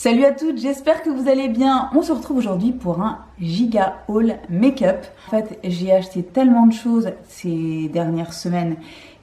Salut à toutes, j'espère que vous allez bien. On se retrouve aujourd'hui pour un giga haul make-up. En fait, j'ai acheté tellement de choses ces dernières semaines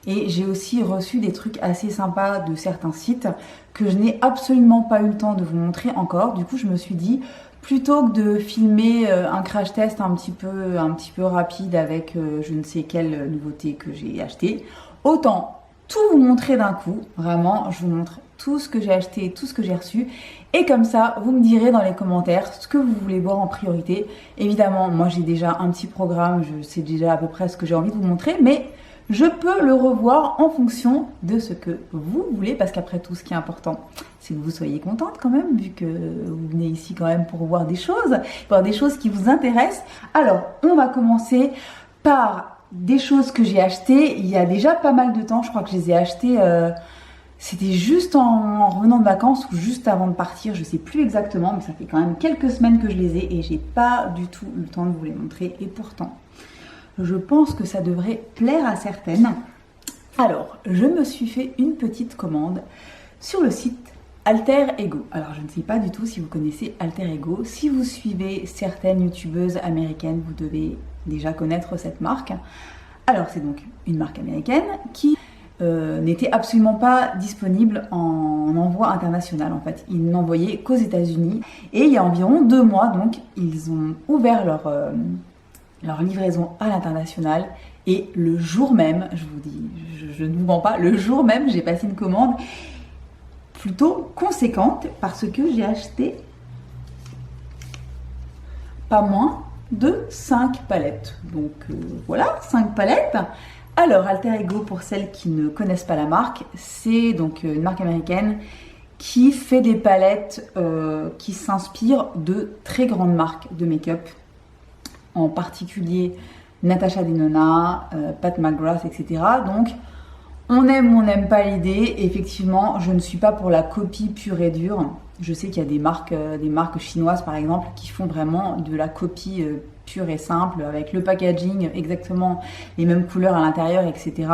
et j'ai aussi reçu des trucs assez sympas de certains sites que je n'ai absolument pas eu le temps de vous montrer encore. Du coup, je me suis dit, plutôt que de filmer un crash test un petit peu rapide avec je ne sais quelle nouveauté que j'ai acheté, autant tout vous montrer d'un coup. Vraiment, je vous montre tout ce que j'ai acheté, tout ce que j'ai reçu. Et comme ça, vous me direz dans les commentaires ce que vous voulez voir en priorité. Évidemment, moi j'ai déjà un petit programme, je sais déjà à peu près ce que j'ai envie de vous montrer, mais je peux le revoir en fonction de ce que vous voulez, parce qu'après tout, ce qui est important, c'est que vous soyez contente quand même, vu que vous venez ici quand même pour voir des choses qui vous intéressent. Alors, on va commencer par des choses que j'ai achetées il y a déjà pas mal de temps. Je crois que je les ai achetées... C'était juste en revenant de vacances ou juste avant de partir, je sais plus exactement, mais ça fait quand même quelques semaines que je les ai et j'ai pas du tout eu le temps de vous les montrer. Et pourtant, je pense que ça devrait plaire à certaines. Alors, je me suis fait une petite commande sur le site Alter Ego. Alors, je ne sais pas du tout si vous connaissez Alter Ego. Si vous suivez certaines youtubeuses américaines, vous devez déjà connaître cette marque. Alors, c'est donc une marque américaine qui... n'était absolument pas disponible en envoi international. En fait, ils n'envoyaient qu'aux États-Unis. Et il y a environ 2 mois, donc, ils ont ouvert leur livraison à l'international. Et le jour même, je vous dis, je ne vous mens pas, le jour même, j'ai passé une commande plutôt conséquente parce que j'ai acheté pas moins de 5 palettes. Donc voilà, 5 palettes. Alors, Alter Ego, pour celles qui ne connaissent pas la marque, c'est donc une marque américaine qui fait des palettes qui s'inspirent de très grandes marques de make-up, en particulier Natasha Denona, Pat McGrath, etc. Donc, on aime ou on n'aime pas l'idée. Effectivement, je ne suis pas pour la copie pure et dure. Je sais qu'il y a des marques chinoises, par exemple, qui font vraiment de la copie pure et simple, avec le packaging exactement les mêmes couleurs à l'intérieur, etc.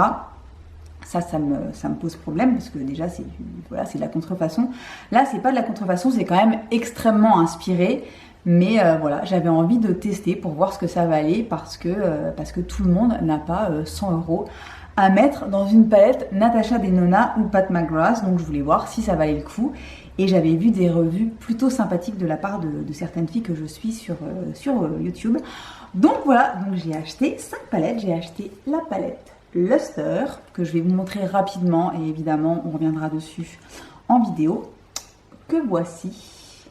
Ça me pose problème, parce que déjà, c'est de la contrefaçon. Là, c'est pas de la contrefaçon, c'est quand même extrêmement inspiré. Mais voilà, j'avais envie de tester pour voir ce que ça valait, parce que tout le monde n'a pas 100 € à mettre dans une palette Natasha Denona ou Pat McGrath. Donc je voulais voir si ça valait le coup. Et j'avais vu des revues plutôt sympathiques de la part de certaines filles que je suis sur YouTube. Donc voilà, donc j'ai acheté 5 palettes. J'ai acheté la palette Luster, que je vais vous montrer rapidement. Et évidemment, on reviendra dessus en vidéo. Que voici,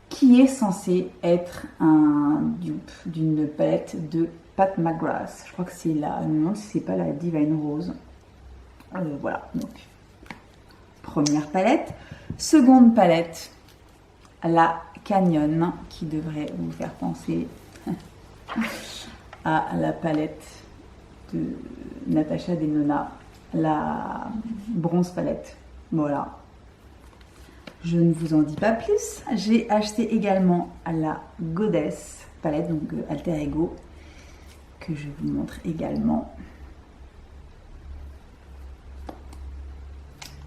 qui est censé être un dupe d'une palette de Pat McGrath. Je crois que c'est la... Non, c'est pas la Divine Rose. Voilà, donc première palette. Seconde palette, la Canyon, qui devrait vous faire penser à la palette de Natasha Denona, la bronze palette. Voilà. Je ne vous en dis pas plus. J'ai acheté également la Goddess palette, donc Alter Ego, que je vous montre également.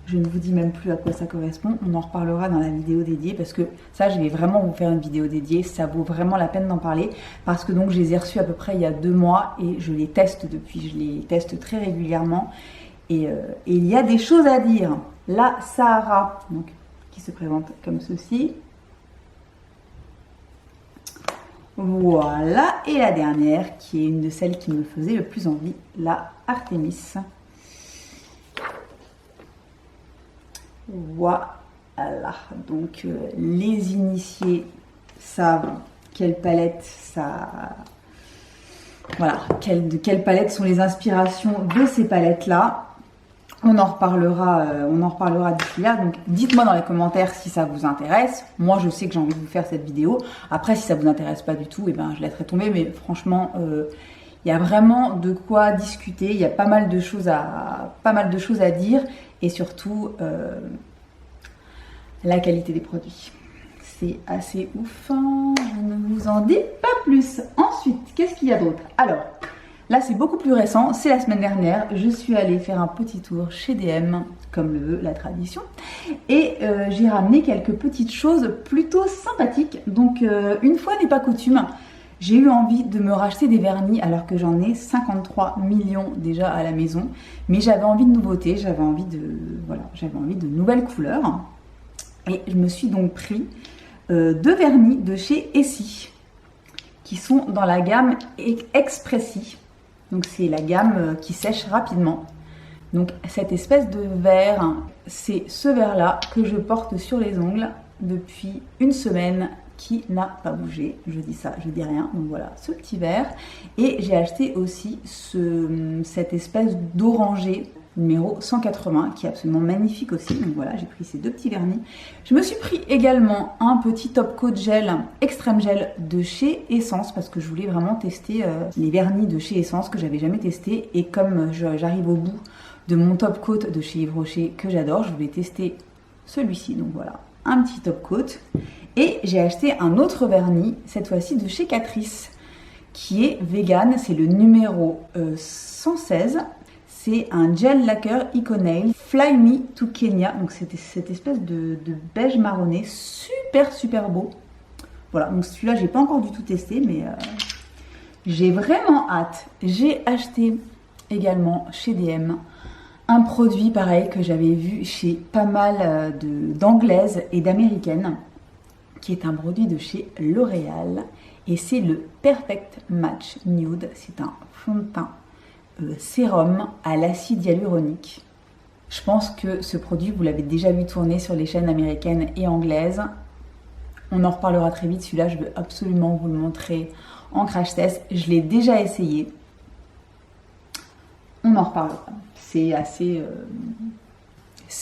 Je ne vous dis même plus à quoi ça correspond, on en reparlera dans la vidéo dédiée, parce que ça, je vais vraiment vous faire une vidéo dédiée, ça vaut vraiment la peine d'en parler, parce que donc je les ai reçus à peu près il y a 2 mois, et je les teste depuis, je les teste très régulièrement, et il y a des choses à dire. La Sahara, donc, qui se présente comme ceci. Voilà, et la dernière, qui est une de celles qui me faisait le plus envie, la Artemis. Voilà, donc les initiés savent quelle palette ça... Voilà, de quelle palette sont les inspirations de ces palettes-là. On en reparlera d'ici là. Donc dites-moi dans les commentaires si ça vous intéresse. Moi, je sais que j'ai envie de vous faire cette vidéo. Après, si ça vous intéresse pas du tout, eh ben, je laisserai tomber. Mais franchement, il y a vraiment de quoi discuter. Il y a pas mal de choses à dire. Et surtout, la qualité des produits. C'est assez ouf. Je ne vous en dis pas plus. Ensuite, qu'est-ce qu'il y a d'autre? Alors, Là c'est beaucoup plus récent, c'est la semaine dernière, je suis allée faire un petit tour chez DM, comme le veut la tradition, et j'ai ramené quelques petites choses plutôt sympathiques. Donc une fois n'est pas coutume, j'ai eu envie de me racheter des vernis alors que j'en ai 53 millions déjà à la maison, mais j'avais envie de nouveautés, j'avais envie de nouvelles couleurs, et je me suis donc pris 2 vernis de chez Essie qui sont dans la gamme Expressi. Donc c'est la gamme qui sèche rapidement. Donc cette espèce de verre, c'est ce verre là que je porte sur les ongles depuis une semaine, qui n'a pas bougé. Je dis ça, je dis rien. Donc voilà, ce petit verre. Et j'ai acheté aussi cette espèce d'oranger numéro 180 qui est absolument magnifique aussi. Donc voilà, j'ai pris ces 2 petits vernis. Je me suis pris également un petit top coat gel, extrême gel de chez Essence, parce que je voulais vraiment tester les vernis de chez Essence que j'avais jamais testé. Et comme j'arrive au bout de mon top coat de chez Yves Rocher que j'adore, je voulais tester celui-ci. Donc voilà, un petit top coat. Et j'ai acheté un autre vernis, cette fois-ci de chez Catrice, qui est vegan. C'est le numéro 116. C'est un gel lacquer Econail Fly Me to Kenya. Donc c'était cette espèce de beige marronné, super beau. Voilà, donc celui-là j'ai pas encore du tout testé, mais j'ai vraiment hâte. J'ai acheté également chez DM un produit pareil que j'avais vu chez pas mal d'anglaises et d'américaines, qui est un produit de chez L'Oréal, et c'est le Perfect Match Nude. C'est un fond de teint sérum à l'acide hyaluronique. Je pense que ce produit, vous l'avez déjà vu tourner sur les chaînes américaines et anglaises. On en reparlera très vite. Celui-là, je veux absolument vous le montrer en crash test. Je l'ai déjà essayé. On en reparlera. C'est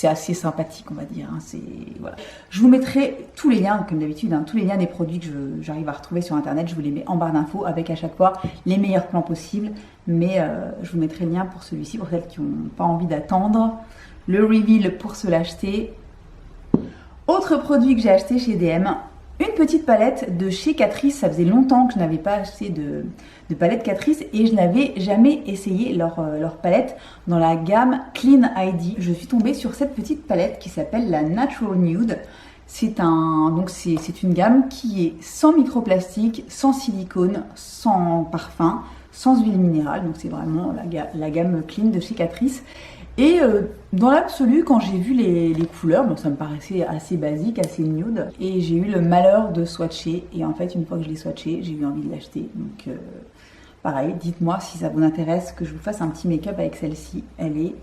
assez sympathique, on va dire. Voilà. Je vous mettrai tous les liens, comme d'habitude, tous les liens des produits que j'arrive à retrouver sur internet. Je vous les mets en barre d'infos avec à chaque fois les meilleurs plans possibles. Mais je vous mettrai le lien pour celui-ci, pour celles qui n'ont pas envie d'attendre le reveal pour se l'acheter. Autre produit que j'ai acheté chez DM, une petite palette de chez Catrice. Ça faisait longtemps que je n'avais pas acheté de palette Catrice et je n'avais jamais essayé leur palette dans la gamme Clean ID. Je suis tombée sur cette petite palette qui s'appelle la Natural Nude. C'est une gamme qui est sans microplastique, sans silicone, sans parfum, sans huile minérale. Donc c'est vraiment la gamme Clean de chez Catrice. Et dans l'absolu, quand j'ai vu les couleurs, bon, ça me paraissait assez basique, assez nude. Et j'ai eu le malheur de swatcher. Et en fait, une fois que je l'ai swatché, j'ai eu envie de l'acheter. Donc pareil, dites-moi si ça vous intéresse que je vous fasse un petit make-up avec celle-ci. Elle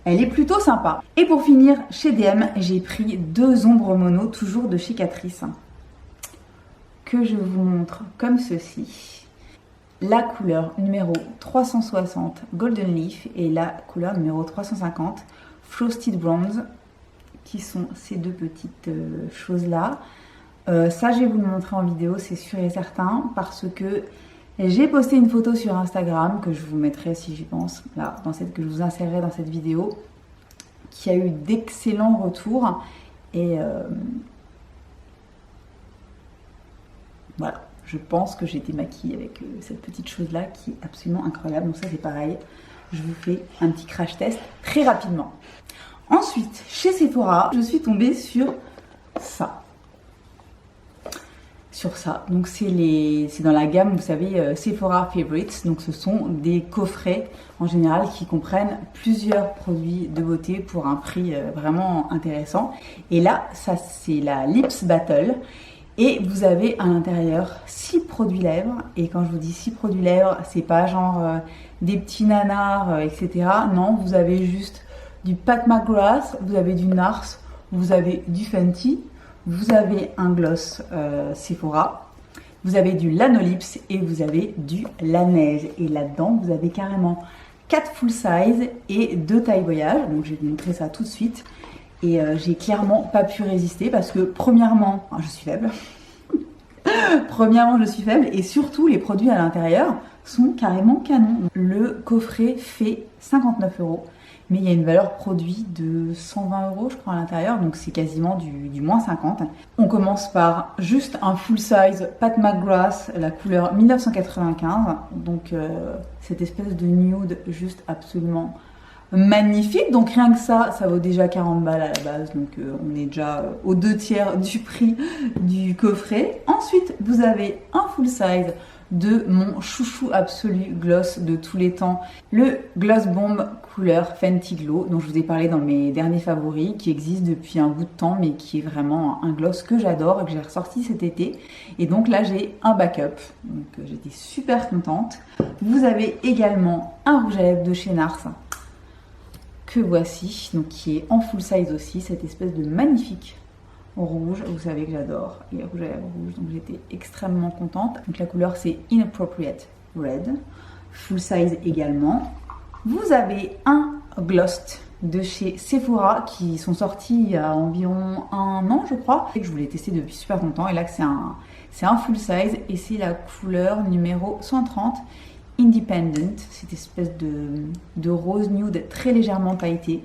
est plutôt sympa. Et pour finir, chez DM, j'ai pris 2 ombres mono, toujours de chez Catrice, que je vous montre comme ceci. La couleur numéro 360 Golden Leaf et la couleur numéro 350 Frosted Bronze, qui sont ces 2 petites choses-là. Ça, je vais vous le montrer en vidéo, c'est sûr et certain, parce que j'ai posté une photo sur Instagram, que je vous mettrai si j'y pense, là, que je vous insérerai dans cette vidéo, qui a eu d'excellents retours. Et voilà. Je pense que j'ai été maquillée avec cette petite chose-là qui est absolument incroyable. Donc ça, c'est pareil. Je vous fais un petit crash test très rapidement. Ensuite, chez Sephora, je suis tombée sur ça. Donc c'est dans la gamme, vous savez, Sephora Favorites. Donc ce sont des coffrets en général qui comprennent plusieurs produits de beauté pour un prix vraiment intéressant. Et là, ça c'est la Lips Battle. Et vous avez à l'intérieur 6 produits lèvres. Et quand je vous dis 6 produits lèvres, c'est pas genre des petits nanars, etc. Non, vous avez juste du Pat McGrath, vous avez du NARS, vous avez du Fenty, vous avez un gloss Sephora, vous avez du Lanolips et vous avez du Laneige. Et là-dedans, vous avez carrément 4 full size et 2 taille voyage. Donc je vais vous montrer ça tout de suite. Et j'ai clairement pas pu résister parce que premièrement, je suis faible. Premièrement, je suis faible et surtout les produits à l'intérieur sont carrément canons. Le coffret fait 59 € mais il y a une valeur produit de 120 € je crois à l'intérieur, donc c'est quasiment du moins 50. On commence par juste un full size Pat McGrath, la couleur 1995, donc cette espèce de nude juste absolument magnifique. Donc rien que ça vaut déjà 40 balles à la base, donc on est déjà aux 2/3 du prix du coffret. Ensuite vous avez un full size de mon chouchou absolu gloss de tous les temps, le Gloss Bomb couleur Fenty Glow, dont je vous ai parlé dans mes derniers favoris, qui existe depuis un bout de temps, mais qui est vraiment un gloss que j'adore et que j'ai ressorti cet été. Et donc là, j'ai un backup, donc j'étais super contente. Vous avez également un rouge à lèvres de chez Nars, que voici, donc qui est en full size aussi, cette espèce de magnifique rouge, vous savez que j'adore les rouges à lèvres rouges, donc j'étais extrêmement contente. Donc la couleur c'est Inappropriate Red, full size également. Vous avez un gloss de chez Sephora qui sont sortis il y a environ 1 an je crois, et que je voulais tester depuis super longtemps, et là c'est un full size et c'est la couleur numéro 130 Independent, cette espèce de rose nude très légèrement pailletée,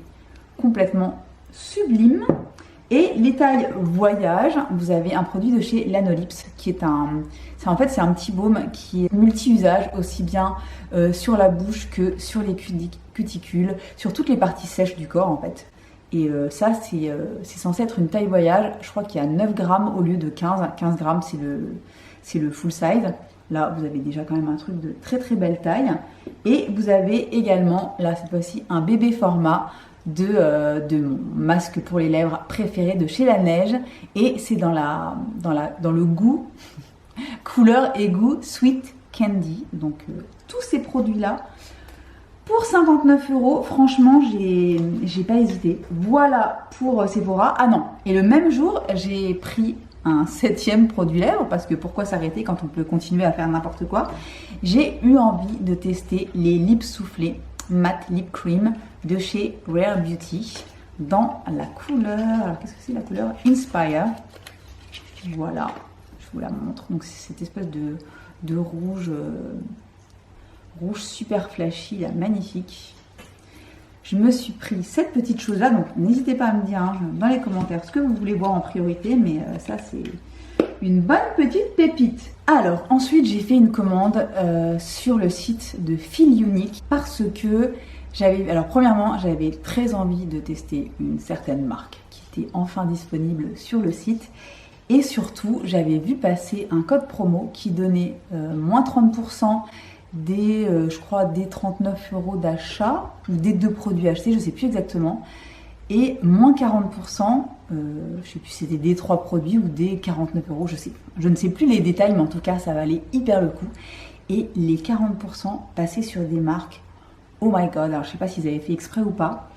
complètement sublime. Et les tailles voyage, vous avez un produit de chez Lanolips qui est en fait c'est un petit baume qui est multi-usage, aussi bien sur la bouche que sur les cuticules, sur toutes les parties sèches du corps en fait. Et ça c'est censé être une taille voyage, je crois qu'il y a 9 grammes au lieu de 15, 15 grammes c'est le full size. Là vous avez déjà quand même un truc de très très belle taille. Et vous avez également là cette fois-ci un bébé format de mon masque pour les lèvres préféré de chez La Neige, et c'est dans le goût couleur et goût Sweet Candy. Donc tous ces produits là pour 59 €, franchement j'ai pas hésité. Voilà pour Sephora. Ah non, et le même jour j'ai pris un 7e produit lèvres, parce que pourquoi s'arrêter quand on peut continuer à faire n'importe quoi. J'ai eu envie de tester les lips soufflés Matte Lip Cream de chez Rare Beauty dans la couleur, alors qu'est-ce que c'est la couleur Inspire. Voilà, je vous la montre. Donc c'est cette espèce de rouge super flashy là, magnifique. Je me suis pris cette petite chose là, donc n'hésitez pas à me dire dans les commentaires ce que vous voulez voir en priorité, mais ça c'est une bonne petite pépite. Alors ensuite j'ai fait une commande sur le site de Feel Unique, parce que alors premièrement j'avais très envie de tester une certaine marque qui était enfin disponible sur le site, et surtout j'avais vu passer un code promo qui donnait moins 30% je crois des 39 € d'achat, ou des 2 produits achetés, je sais plus exactement, et moins 40%, je sais plus si c'était des 3 produits ou des 49 €, je ne sais plus les détails, mais en tout cas ça valait hyper le coup. Et les 40% passaient sur des marques, oh my god, alors je sais pas s'ils avaient fait exprès ou pas,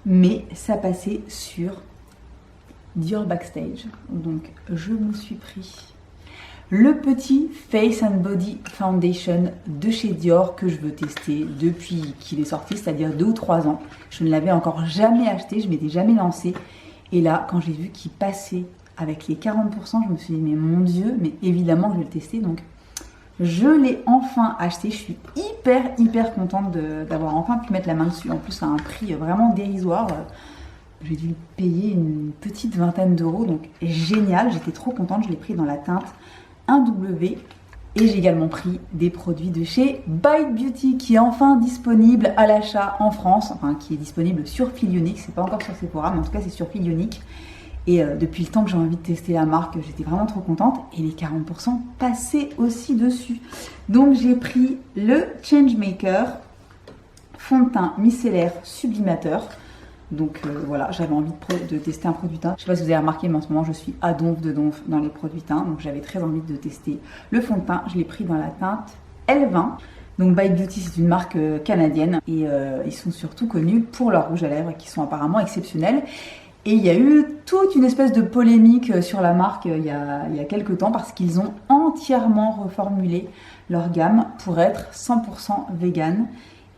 mais ça passait sur Dior Backstage. Donc je me suis pris le petit Face and Body Foundation de chez Dior que je veux tester depuis qu'il est sorti, c'est-à-dire 2 ou 3 ans. Je ne l'avais encore jamais acheté, je m'étais jamais lancée. Et là, quand j'ai vu qu'il passait avec les 40%, je me suis dit, mais mon Dieu, mais évidemment que je vais le tester. Donc, je l'ai enfin acheté. Je suis hyper contente d'avoir enfin pu mettre la main dessus. En plus, à un prix vraiment dérisoire. J'ai dû payer une petite vingtaine d'euros, donc génial. J'étais trop contente, je l'ai pris dans la teinte 1W. Et j'ai également pris des produits de chez Bite Beauty qui est enfin disponible à l'achat en France, enfin qui est disponible sur Feel Unique, c'est pas encore sur Sephora, mais en tout cas c'est sur Feel Unique. Et depuis le temps que j'ai envie de tester la marque, j'étais vraiment trop contente, et les 40% passaient aussi dessus. Donc j'ai pris le Changemaker fond de teint micellaire sublimateur. Donc voilà, j'avais envie de tester un produit teint. Je sais pas si vous avez remarqué, mais en ce moment je suis à donf de donf dans les produits teints. Donc j'avais très envie de tester le fond de teint. Je l'ai pris dans la teinte L20. Donc Bite Beauty, c'est une marque canadienne, et ils sont surtout connus pour leurs rouges à lèvres qui sont apparemment exceptionnels. Et il y a eu toute une espèce de polémique sur la marque il y a quelques temps, parce qu'ils ont entièrement reformulé leur gamme pour être 100% vegan.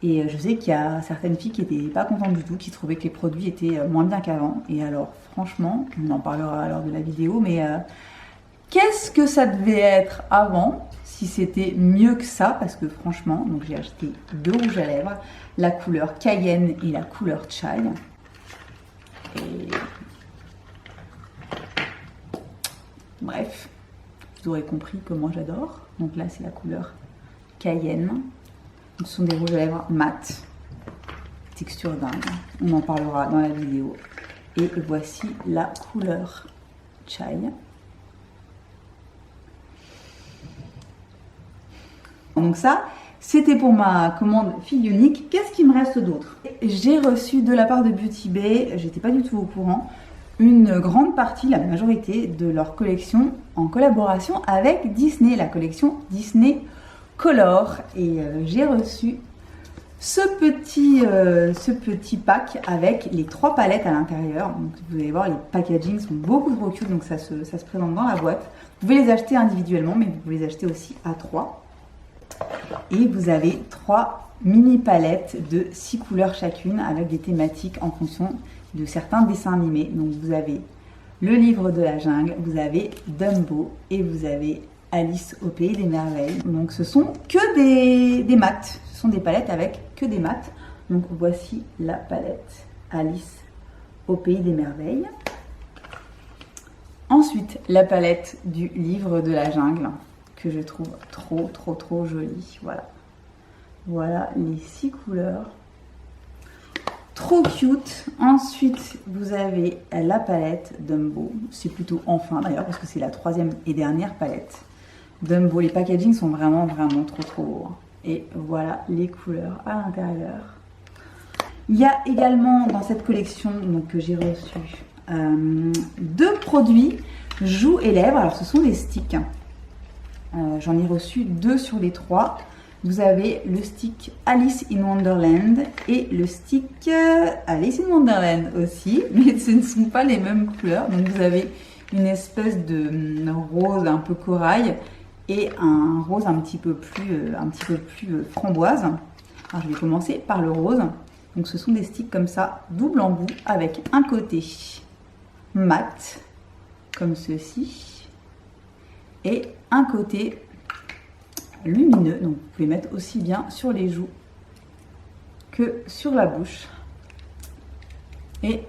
Et je sais qu'il y a certaines filles qui n'étaient pas contentes du tout, qui trouvaient que les produits étaient moins bien qu'avant. Et alors franchement, on en parlera à l'heure de la vidéo, mais qu'est-ce que ça devait être avant, si c'était mieux que ça, parce que franchement, donc j'ai acheté 2 rouges à lèvres, la couleur Cayenne et la couleur Chai. Et... bref, vous aurez compris que moi j'adore. Donc là, c'est la couleur Cayenne. Ce sont des rouges à lèvres mat, texture dingue. On en parlera dans la vidéo. Et voici la couleur Chai. Donc ça, c'était pour ma commande fille unique. Qu'est-ce qu'il me reste d'autre? J'ai reçu de la part de Beauty Bay, j'étais pas du tout au courant, une grande partie, la majorité de leur collection en collaboration avec Disney, la collection Disney Color. Et j'ai reçu ce petit pack avec les 3 palettes à l'intérieur. Donc vous allez voir, les packaging sont beaucoup trop cute, donc ça se présente dans la boîte. Vous pouvez les acheter individuellement, mais vous pouvez les acheter aussi à 3. Et vous avez 3 mini palettes de 6 couleurs chacune avec des thématiques en fonction de certains dessins animés. Donc vous avez le livre de la jungle, vous avez Dumbo et vous avez Alice au pays des merveilles. Donc ce sont que des mats, ce sont des palettes avec que des mats. Donc voici la palette Alice au pays des merveilles. Ensuite la palette du livre de la jungle que je trouve trop jolie. Voilà les 6 couleurs. Trop cute. Ensuite, vous avez la palette Dumbo. C'est plutôt enfin d'ailleurs parce que c'est la 3e et dernière palette. Dumbo, les packaging sont vraiment trop beaux. Et voilà les couleurs à l'intérieur. Il y a également dans cette collection donc, que j'ai reçu 2 produits joues et lèvres. Alors ce sont des sticks. J'en ai reçu 2 sur les 3. Vous avez le stick Alice in Wonderland et le stick Alice in Wonderland aussi, mais ce ne sont pas les mêmes couleurs. Donc vous avez une espèce de rose un peu corail et un rose un petit peu plus framboise. Alors je vais commencer par le rose. Donc ce sont des sticks comme ça, double embout, avec un côté mat, comme ceci, et un côté lumineux. Donc vous pouvez mettre aussi bien sur les joues que sur la bouche. Et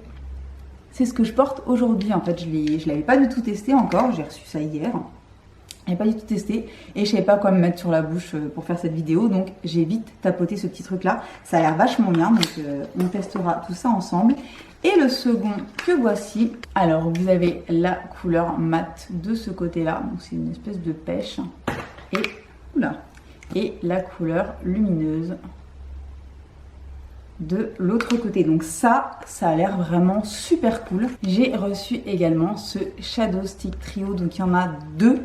c'est ce que je porte aujourd'hui. En fait, je ne l'avais pas du tout testé encore. J'ai reçu ça hier. Je n'avais pas du tout testé et je savais pas quoi me mettre sur la bouche pour faire cette vidéo. Donc j'ai vite tapoté ce petit truc là. Ça a l'air vachement bien. Donc on testera tout ça ensemble. Et le second que voici. Alors vous avez la couleur mat de ce côté là. Donc c'est une espèce de pêche. Et la couleur lumineuse de l'autre côté. Donc ça a l'air vraiment super cool. J'ai reçu également ce Shadow Stick Trio. Donc il y en a 2.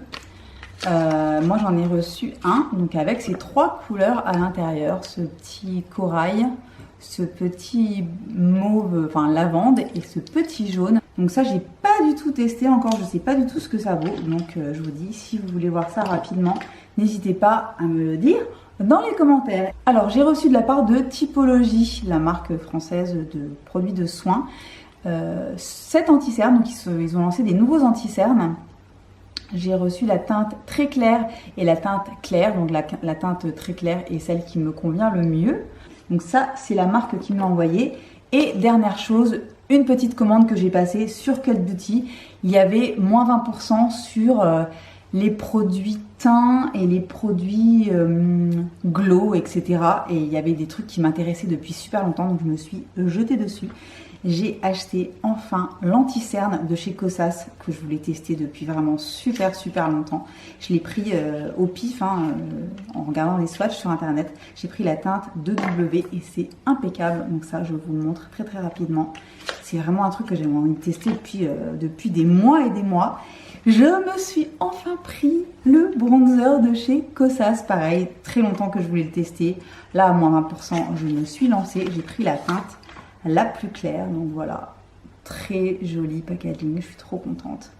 Moi j'en ai reçu un, donc avec ces 3 couleurs à l'intérieur. Ce petit corail, ce petit mauve, enfin lavande et ce petit jaune. Donc ça j'ai pas du tout testé encore, je sais pas du tout ce que ça vaut. Donc je vous dis, si vous voulez voir ça rapidement, n'hésitez pas à me le dire dans les commentaires. Alors j'ai reçu de la part de Typologie, la marque française de produits de soins, cet anti-cerne. Donc ils ont lancé des nouveaux anti-cernes. J'ai reçu la teinte très claire et la teinte claire. Donc la teinte très claire est celle qui me convient le mieux. Donc ça, c'est la marque qui me l'a envoyé. Et dernière chose, une petite commande que j'ai passée sur Cult Beauty. Il y avait moins 20% sur les produits teint et les produits glow, etc. Et il y avait des trucs qui m'intéressaient depuis super longtemps. Donc je me suis jetée dessus. J'ai acheté enfin l'anti-cerne de chez Kosas que je voulais tester depuis vraiment super longtemps. Je l'ai pris au pif en regardant les swatchs sur internet. J'ai pris la teinte 2W et c'est impeccable. Donc ça, je vous le montre très rapidement. C'est vraiment un truc que j'ai envie de tester depuis des mois et des mois. Je me suis enfin pris le bronzer de chez Kosas. Pareil, très longtemps que je voulais le tester. Là, à moins 20%, je me suis lancée. J'ai pris la teinte la plus claire. Donc voilà, très joli packaging. Je suis trop contente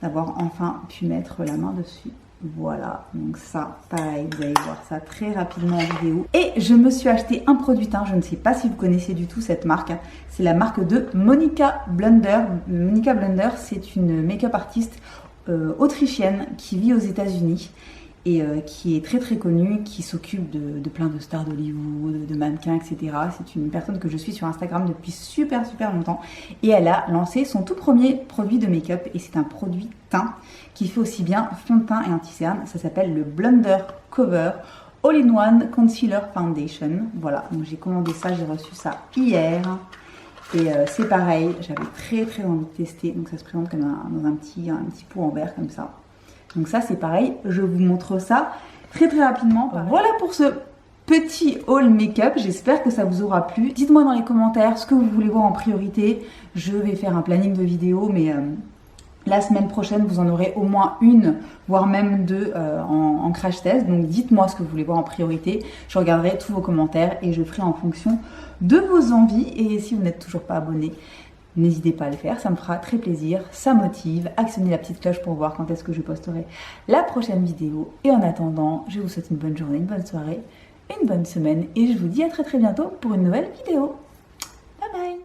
d'avoir enfin pu mettre la main dessus. Voilà, donc ça, pareil, vous allez voir ça très rapidement en vidéo. Et je me suis acheté un produit teint, je ne sais pas si vous connaissez du tout cette marque. C'est la marque de Monica Blunder. Monica Blunder, c'est une make-up artiste autrichienne qui vit aux États-Unis et qui est très très connue, qui s'occupe de plein de stars d'Hollywood, de mannequins, etc. C'est une personne que je suis sur Instagram depuis super longtemps et elle a lancé son tout premier produit de make-up et c'est un produit teint qui fait aussi bien fond de teint et anti-cerne. Ça s'appelle le Blunder Cover All-in-One Concealer Foundation. Voilà, donc j'ai commandé ça, j'ai reçu ça hier. Et c'est pareil, j'avais très envie de tester. Donc ça se présente comme dans un petit pot en verre comme ça. Donc ça c'est pareil, je vous montre ça très rapidement. Pareil. Voilà pour ce petit haul make-up, j'espère que ça vous aura plu. Dites-moi dans les commentaires ce que vous voulez voir en priorité. Je vais faire un planning de vidéos, mais la semaine prochaine vous en aurez au moins une, voire même deux en crash test. Donc dites-moi ce que vous voulez voir en priorité. Je regarderai tous vos commentaires et je ferai en fonction de vos envies. Et si vous n'êtes toujours pas abonné, n'hésitez pas à le faire, ça me fera très plaisir, ça motive. Actionnez la petite cloche pour voir quand est-ce que je posterai la prochaine vidéo. Et en attendant, je vous souhaite une bonne journée, une bonne soirée, une bonne semaine. Et je vous dis à très bientôt pour une nouvelle vidéo. Bye bye!